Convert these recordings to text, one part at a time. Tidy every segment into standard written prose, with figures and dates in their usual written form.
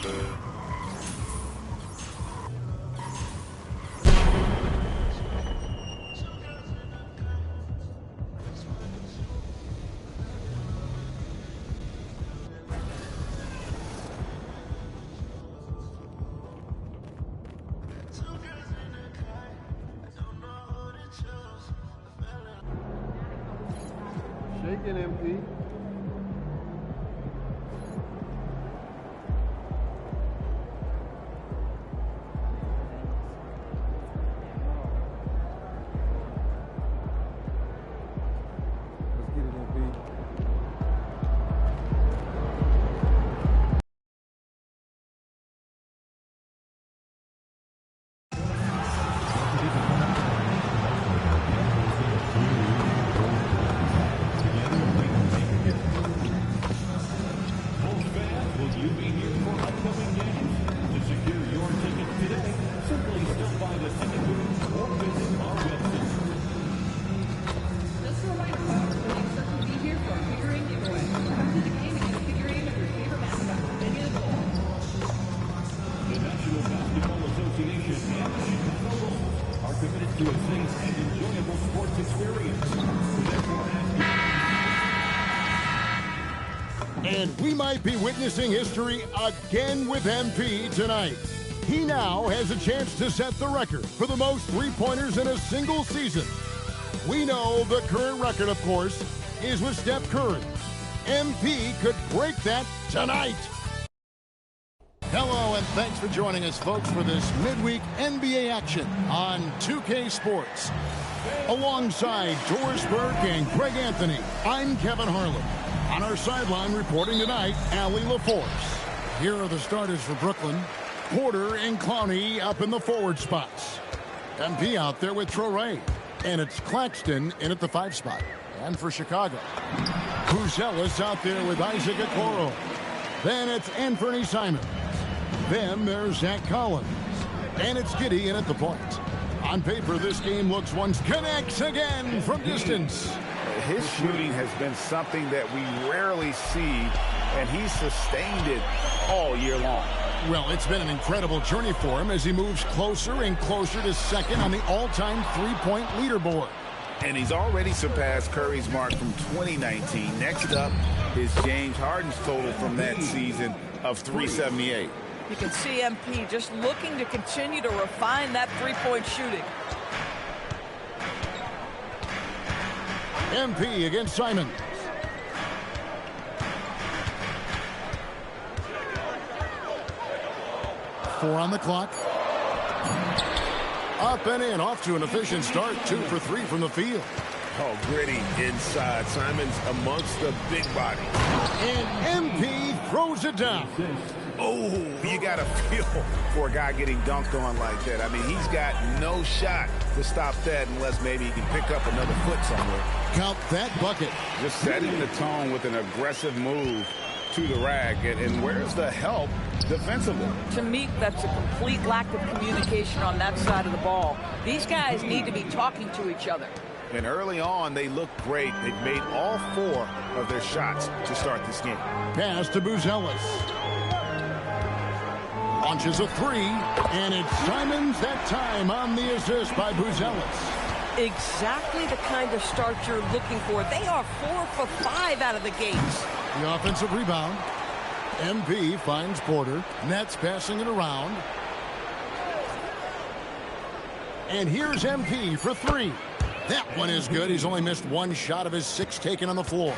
Shaking MP. Let's get it, MP. To a safe and enjoyable sports experience. And we might be witnessing history again with MP tonight. He now has a chance to set the record for the most three-pointers in a single season. We know the current record, of course, is with Steph Curry. MP could break that tonight. Hello, and thanks for joining us, folks, for this midweek NBA action on 2K Sports. Alongside Doris Burke and Greg Anthony, I'm Kevin Harlan. On our sideline reporting tonight, Allie LaForce. Here are the starters for Brooklyn. Porter and Clowney up in the forward spots. MP out there with Traore. And it's Claxton in at the 5 spot. And for Chicago, Buzelis out there with Isaac Okoro. Then it's Anthony Simons. Then there's Zach Collins. And it's Giddey in at the point. On paper, this game looks once connects again from distance. His shooting has been something that we rarely see, and he's sustained it all year long. Well, it's been an incredible journey for him as he moves closer and closer to second on the all-time three-point leaderboard. And he's already surpassed Curry's mark from 2019. Next up is James Harden's total from that season of 378. You can see MP just looking to continue to refine that three-point shooting. MP against Simons. Four on the clock. Up and in, off to an efficient start. 2 for 3 from the field. Oh, gritty inside. Simons amongst the big body. And MP throws it down. Oh, you got to feel for a guy getting dunked on like that. I mean, he's got no shot to stop that unless maybe he can pick up another foot somewhere. Count that bucket. Just setting the tone with an aggressive move to the rack. And where's the help defensively? To me, that's a complete lack of communication on that side of the ball. These guys need to be talking to each other. And early on, they looked great. They've made all 4 of their shots to start this game. Pass to Buzelis. Launches a 3, and it's Simons that time on the assist by Buzelis. Exactly the kind of start you're looking for. They are 4 for 5 out of the gates. The offensive rebound. MP finds Porter. Nets passing it around. And here's MP for 3. That one is good. He's only missed 1 shot of his 6 taken on the floor.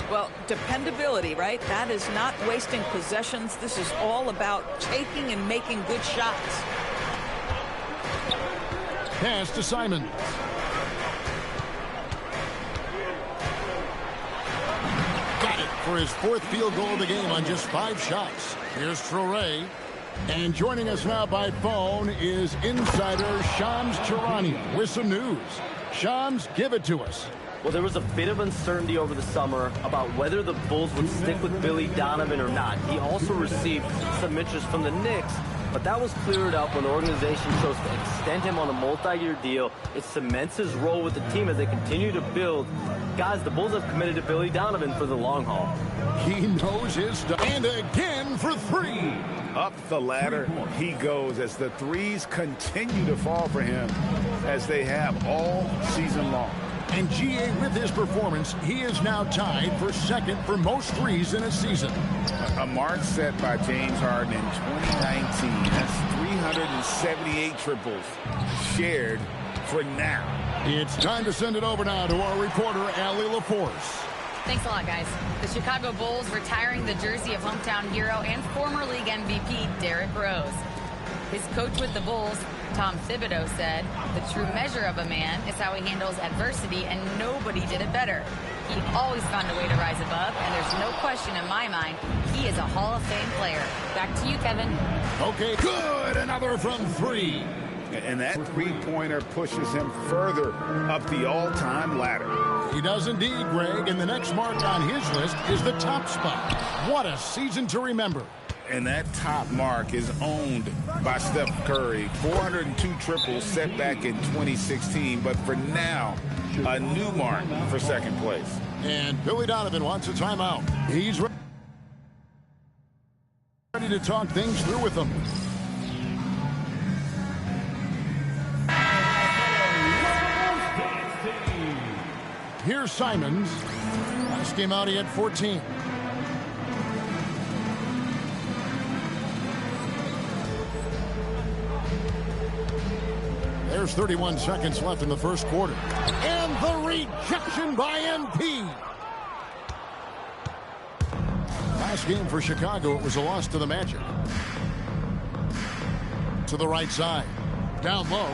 Well, dependability, right? That is not wasting possessions. This is all about taking and making good shots. Pass to Simons. Got it for his 4th field goal of the game on just 5 shots. Here's Traore. And joining us now by phone is insider Shams Charania with some news. Shams, give it to us. Well, there was a bit of uncertainty over the summer about whether the Bulls would stick with Billy Donovan or not. He also received some interest from the Knicks, but that was cleared up when the organization chose to extend him on a multi-year deal. It cements his role with the team as they continue to build. Guys, the Bulls have committed to Billy Donovan for the long haul. He knows his stuff. And again for three. Up the ladder he goes as the threes continue to fall for him as they have all season long. And GA, with his performance, he is now tied for second for most threes in a season. A mark set by James Harden in 2019. That's 378 triples shared for now. It's time to send it over now to our reporter, Allie LaForce. Thanks a lot, guys. The Chicago Bulls retiring the jersey of hometown hero and former league MVP Derrick Rose. His coach with the Bulls, Tom Thibodeau, said, "The true measure of a man is how he handles adversity, and nobody did it better. He always found a way to rise above, and there's no question in my mind he is a Hall of Fame player." Back to you, Kevin. Okay, good. Another from three. And that three-pointer pushes him further up the all-time ladder. He does indeed, Greg, and the next mark on his list is the top spot. What a season to remember. And that top mark is owned by Steph Curry. 402 triples set back in 2016, but for now, a new mark for second place. And Billy Donovan wants a timeout. He's ready to talk things through with them. Here's Simons. Last game out, he had 14. There's 31 seconds left in the first quarter. And the rejection by MP. Last game for Chicago, it was a loss to the Magic. To the right side. Down low.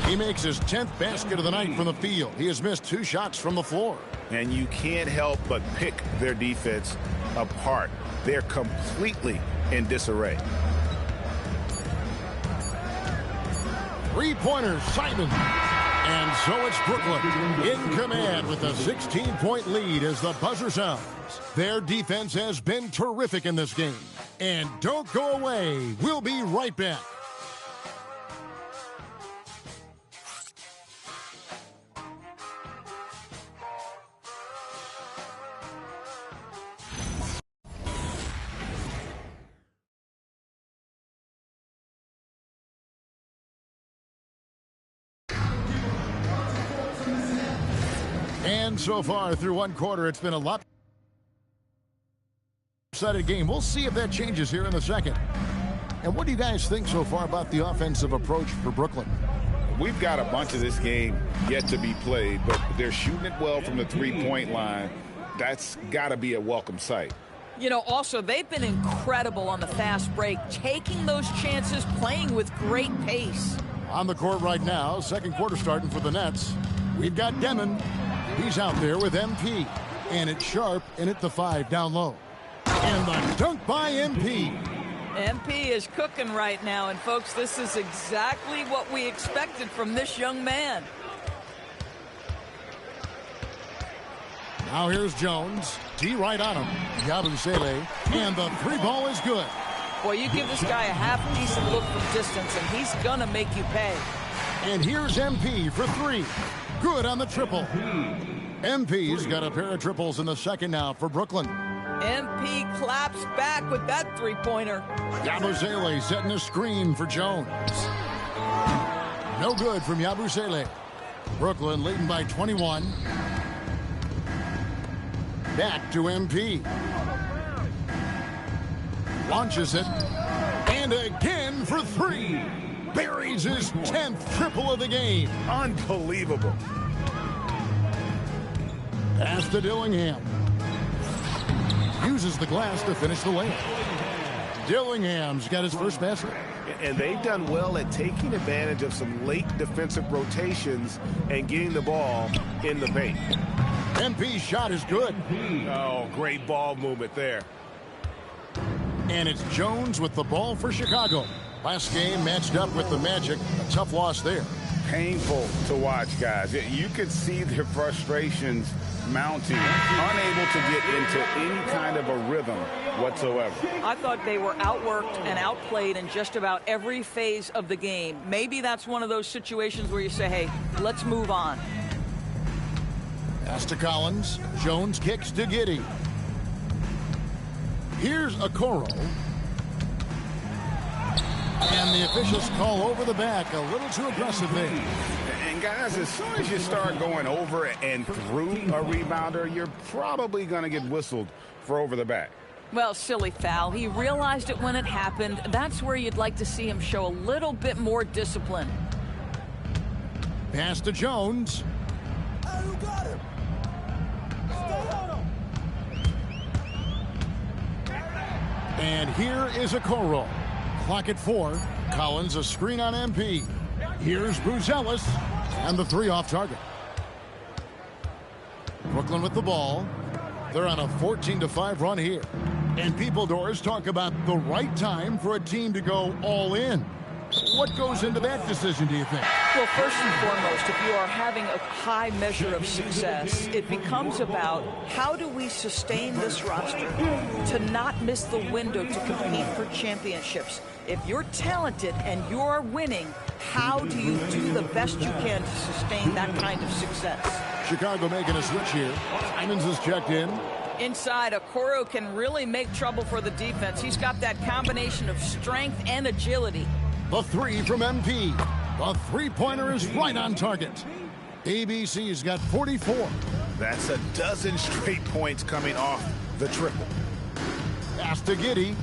He makes his 10th basket of the night from the field. He has missed 2 shots from the floor. And you can't help but pick their defense apart. They're completely in disarray. Three-pointer, Simon. And so it's Brooklyn in command with a 16-point lead as the buzzer sounds. Their defense has been terrific in this game. And don't go away. We'll be right back. And so far through one quarter, it's been a lopsided game. We'll see if that changes here in the second. And what do you guys think so far about the offensive approach for Brooklyn? We've got a bunch of this game yet to be played, but they're shooting it well from the three-point line. That's got to be a welcome sight. You know, also, they've been incredible on the fast break, taking those chances, playing with great pace. On the court right now, second quarter starting for the Nets. We've got Demon. He's out there with MP. And it's Sharp in at the 5 down low. And the dunk by MP. MP is cooking right now. And, folks, this is exactly what we expected from this young man. Now here's Jones. D right on him. Yabusele. And the 3 ball is good. Boy, you give this guy a half-decent look from distance, and he's going to make you pay. And here's MP for 3. Good on the triple. MP's got a pair of triples in the second now for Brooklyn. MP claps back with that three-pointer. Yabusele setting a screen for Jones. No good from Yabusele. Brooklyn leading by 21. Back to MP. Launches it. And again for 3. Buries his 10th triple of the game. Unbelievable. Pass to Dillingham. Uses the glass to finish the layup. Dillingham's got his first basket. And they've done well at taking advantage of some late defensive rotations and getting the ball in the paint. MP's shot is good. Oh, great ball movement there. And it's Jones with the ball for Chicago. Last game matched up with the Magic. A tough loss there. painful to watch, guys. You could see their frustrations mounting, unable to get into any kind of a rhythm whatsoever. I thought they were outworked and outplayed in just about every phase of the game. Maybe that's one of those situations where you say, hey, let's move on. Pass to Collins. Jones kicks to Giddey. Here's Okoro. And the officials call over the back. A little too aggressive there. And guys, as soon as you start going over and through a rebounder, you're probably going to get whistled for over the back. Well, silly foul. He realized it when it happened. That's where you'd like to see him show a little bit more discipline. Pass to Jones. And here is Okoro. Clock at 4. Collins a screen on MP. Here's Buzelis. And the 3 off target. Brooklyn with the ball. They're on a 14-5 run here. And People Doors talk about the right time for a team to go all in. What goes into that decision, do you think? Well, first and foremost, if you are having a high measure of success, it becomes about how do we sustain this roster to not miss the window to compete for championships. If you're talented and you're winning, how do you do the best you can to sustain that kind of success? Chicago making a switch here. Simons is checked in. Inside, Okoro can really make trouble for the defense. He's got that combination of strength and agility. The 3 from MP. The three-pointer is right on target. ABC's got 44. That's a dozen straight points coming off the triple. Pass to Giddey.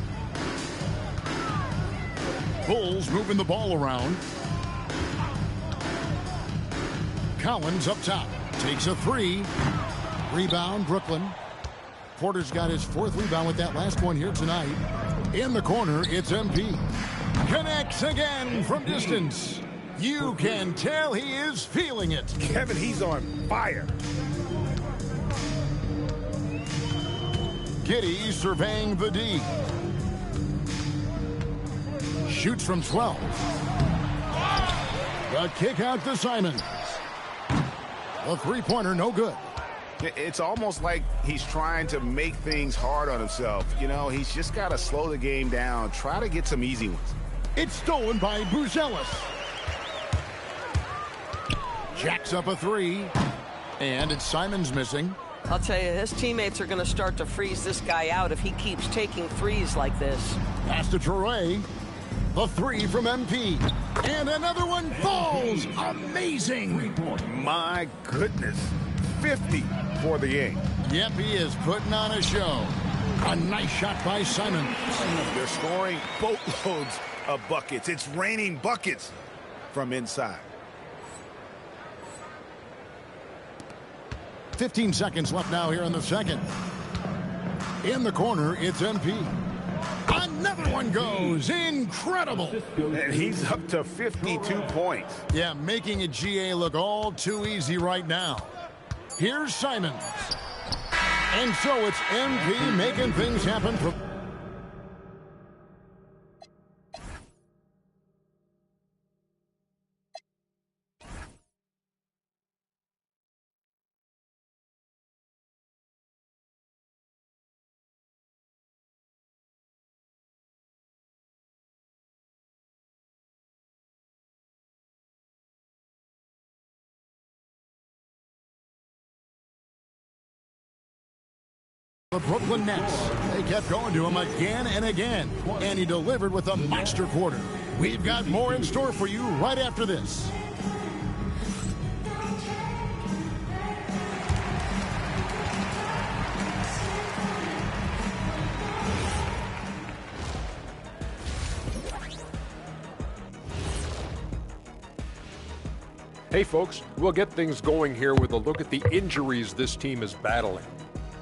Bulls moving the ball around. Collins up top. Takes a 3. Rebound, Brooklyn. Porter's got his 4th rebound with that last one here tonight. In the corner, it's MP. Connects again from distance. You can tell he is feeling it. Kevin, he's on fire. Giddey surveying the D. Shoots from 12. The kick out to Simons. The three-pointer no good. It's almost like he's trying to make things hard on himself. You know, he's just got to slow the game down. Try to get some easy ones. It's stolen by Buzelis. Jacks up a 3. And it's Simons missing. I'll tell you, his teammates are going to start to freeze this guy out if he keeps taking threes like this. Pass to Toure. The 3 from MP. And another one falls. Amazing. My goodness. 50 for the game. Yep, he is putting on a show. A nice shot by Simons. They're scoring boatloads of buckets. It's raining buckets from inside. 15 seconds left now here in the second. In the corner, it's MP. Another one goes. Incredible. And he's up to 52 points. Yeah, making a GA look all too easy right now. Here's Simons. And so it's MP making things happen for... The Brooklyn Nets. They kept going to him again and again, and he delivered with a monster quarter. We've got more in store for you right after this. Hey folks, we'll get things going here with a look at the injuries this team is battling.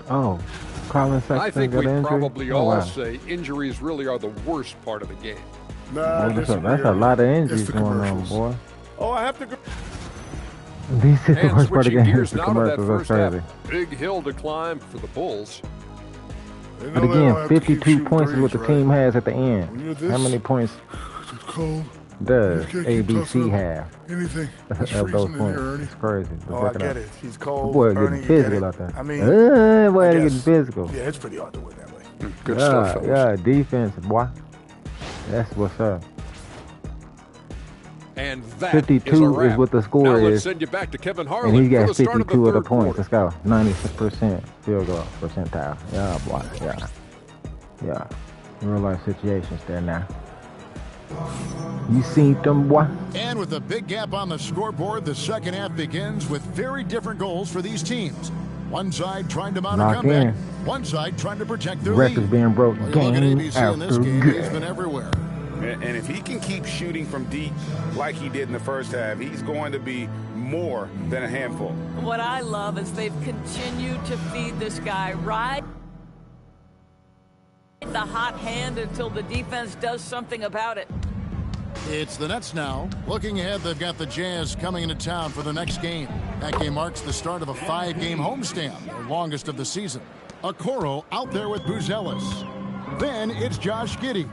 Oh, Colin Sexton. I think we'd probably all say injuries really are the worst part of the game. Nah, that's a lot of injuries going on, boy. Oh, I have to go. These is the worst part of the game. Gears The now to that commercials are first crazy. half. Big hill to climb for the Bulls. They But know they don't again, have to keep 52 shooting points is what the threes, team right? has at the When you're end. this, How many points? It's cold. does Just gotta keep tossing ABC up have anything. It's of those freezing in points? here, Ernie. It's crazy. Just Oh, I look it get up. it. He's cold. Boy, Ernie, getting you get physical it. out there. I mean, boy, I they guess- getting physical. Yeah, it's pretty hard to win that way. Good stuff, fellas. Yeah, defense, boy. That's what's up. And that 52 is a wrap. is what the score now let's is. send you back to Kevin And Harlan he for got the start 52 of of the the third points. quarter. Let's go. 96% field goal percentile. Yeah, boy. Yeah. Yeah. Real life situations there now. You seen them, boy? And with a big gap on the scoreboard, the second half begins with very different goals for these teams. One side trying to mount a Lock comeback. in. One side trying to protect their Records lead. being broke Well, you look at game ABC in this after game, he's game. been everywhere. And if he can keep shooting from deep like he did in the first half, he's going to be more than a handful. What I love is they've continued to feed this guy right the hot hand until the defense does something about it. It's the Nets now. Looking ahead, they've got the Jazz coming into town for the next game. That game marks the start of a 5-game homestand, the longest of the season. Okoro out there with Buzelis. Then it's Josh Giddey.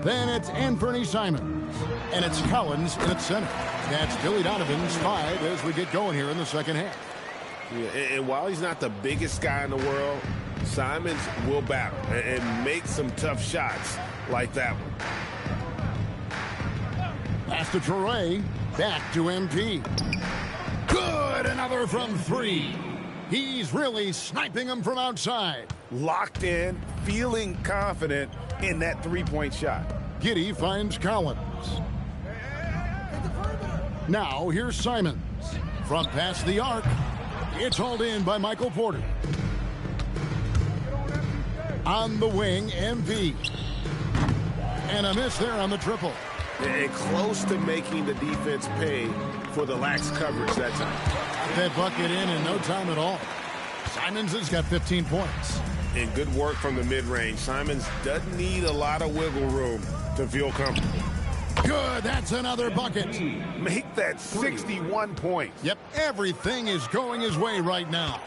Then it's Anthony Simons. And it's Collins in its center. That's Billy Donovan's 5 as we get going here in the second half. Yeah, and while he's not the biggest guy in the world, Simons will battle and make some tough shots like that one. Pass to Toure. Back to MP. Good. Another from 3. He's really sniping them from outside. Locked in, feeling confident in that three-point shot. Giddey finds Collins. Now here's Simons. From past the arc. It's hauled in by Michael Porter. On the wing, MV. And a miss there on the triple. And close to making the defense pay for the lax coverage that time. That bucket in no time at all. Simons has got 15 points. And good work from the mid-range. Simons doesn't need a lot of wiggle room to feel comfortable. Good, that's another bucket. Make that 61 points. Yep, everything is going his way right now.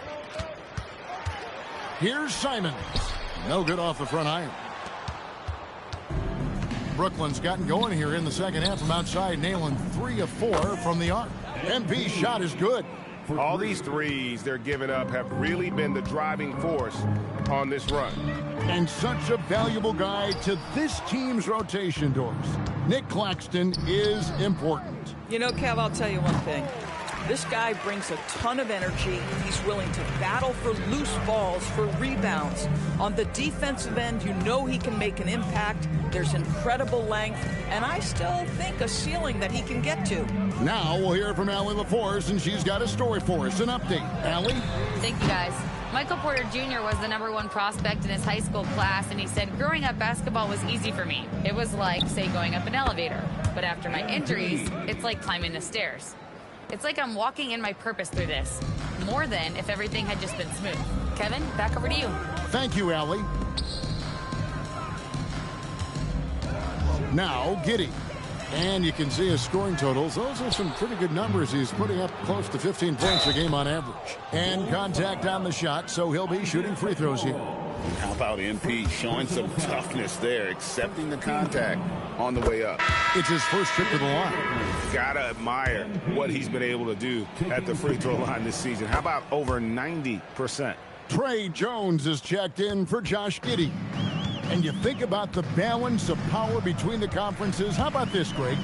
Here's Simons. No good off the front iron. Brooklyn's gotten going here in the second half from outside, nailing 3 of 4 from the arc. MP's shot is good. All these threes they're giving up have really been the driving force on this run. And such a valuable guy to this team's rotation, Doris. Nick Claxton is important. You know, Kev, I'll tell you one thing. This guy brings a ton of energy. He's willing to battle for loose balls, for rebounds. On the defensive end, you know he can make an impact. There's incredible length, and I still think a ceiling that he can get to. Now we'll hear from Allie LaForce, and she's got a story for us. An update. Allie? Thank you, guys. Michael Porter Jr. was the #1 prospect in his high school class, and he said, growing up, basketball was easy for me. It was like, say, going up an elevator. But after my injuries, it's like climbing the stairs. It's like I'm walking in my purpose through this, more than if everything had just been smooth. Kevin, back over to you. Thank you, Allie. Now, Giddey. And you can see his scoring totals. Those are some pretty good numbers. He's putting up close to 15 points a game on average. And contact on the shot, so he'll be shooting free throws here. How about MP showing some toughness there, accepting the contact on the way up. It's his first trip to the line. Gotta admire what he's been able to do at the free throw line this season. How about over 90%? Trey Jones is checked in for Josh Giddey. And you think about the balance of power between the conferences. How about this, Greg?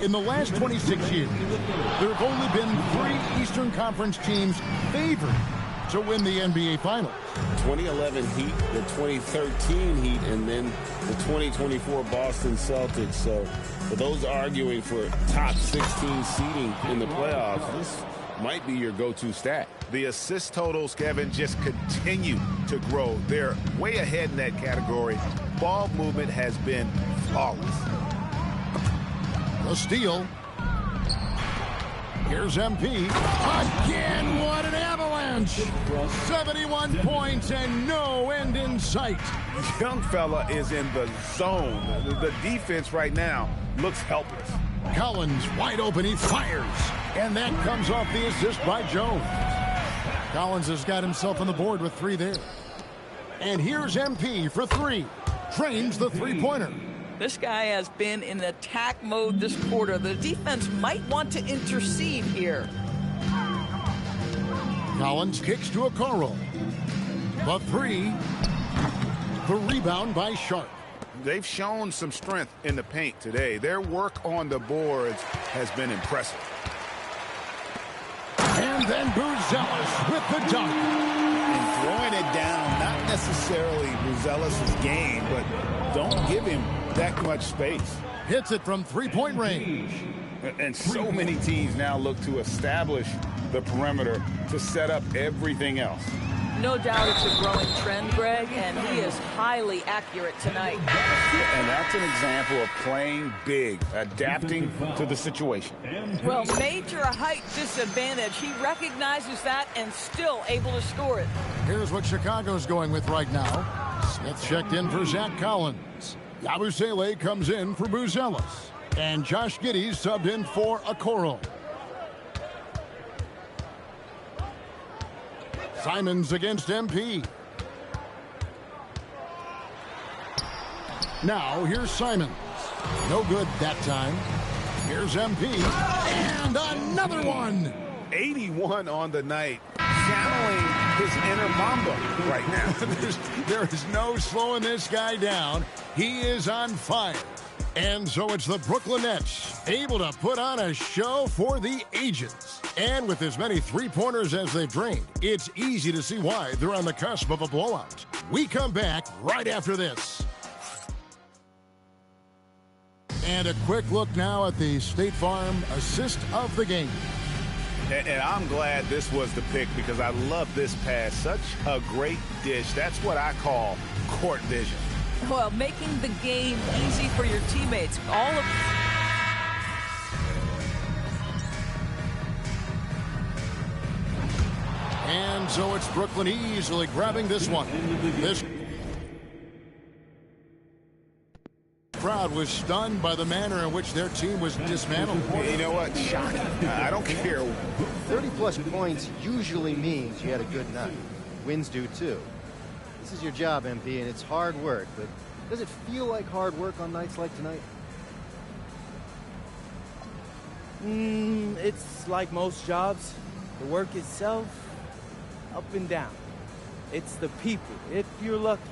In the last 26 years, there have only been 3 Eastern Conference teams favored to win the NBA Finals. 2011 Heat, the 2013 Heat, and then the 2024 Boston Celtics. So for those arguing for top 16 seeding in the playoffs, this might be your go-to stat. The assist totals, Kevin, just continue to grow. They're way ahead in that category. Ball movement has been flawless. The steal. Here's MP. Again, what an avalanche. 71 points and no end in sight. Young fella is in the zone. The defense right now looks helpless. Collins wide open, he fires. And that comes off the assist by Jones. Collins has got himself on the board with 3 there. And here's MP for 3. Trains the three-pointer. This guy has been in attack mode this quarter. The defense might want to intercede here. Collins kicks to Okoro. The three. The rebound by Sharp. They've shown some strength in the paint today. Their work on the boards has been impressive. And then Buzelis with the dunk. And throwing it down, not necessarily Buzelis' game, but don't give him that much space. Hits it from three-point range. And so many teams now look to establish the perimeter to set up everything else. No doubt it's a growing trend, Greg, and he is highly accurate tonight. And that's an example of playing big, adapting to the situation. Well, major height disadvantage. He recognizes that and still able to score it. Here's what Chicago's going with right now. Smith checked in for Zach Collins. Yabusele comes in for Buzelis. And Josh Giddey subbed in for Okoro. Simons against MP. Now here's Simons. No good that time. Here's MP. And another one. 81 on the night. Channeling his inner Mamba right now. There is no slowing this guy down. He is on fire. And so it's the Brooklyn Nets able to put on a show for the ages. And with as many three-pointers as they've drained, it's easy to see why they're on the cusp of a blowout. We come back right after this. And a quick look now at the State Farm assist of the game. And I'm glad this was the pick because I love this pass. Such a great dish. That's what I call court vision. Well, making the game easy for your teammates. And so it's Brooklyn easily grabbing this one. This crowd was stunned by the manner in which their team was dismantled. You know what? Shocking. I don't care. 30-plus points usually means you had a good night. Wins do, too. This is your job, MP, and it's hard work, but does it feel like hard work on nights like tonight? It's like most jobs. The work itself, up and down. It's the people. If you're lucky,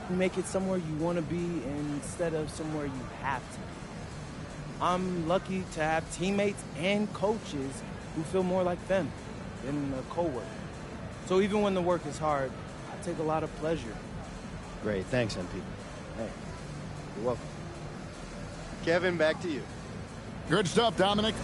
you make it somewhere you want to be instead of somewhere you have to be. I'm lucky to have teammates and coaches who feel more like them than a coworker. So even when the work is hard, I take a lot of pleasure. Great. Thanks, MP. Hey, you're welcome. Kevin, back to you. Good stuff, Dominic.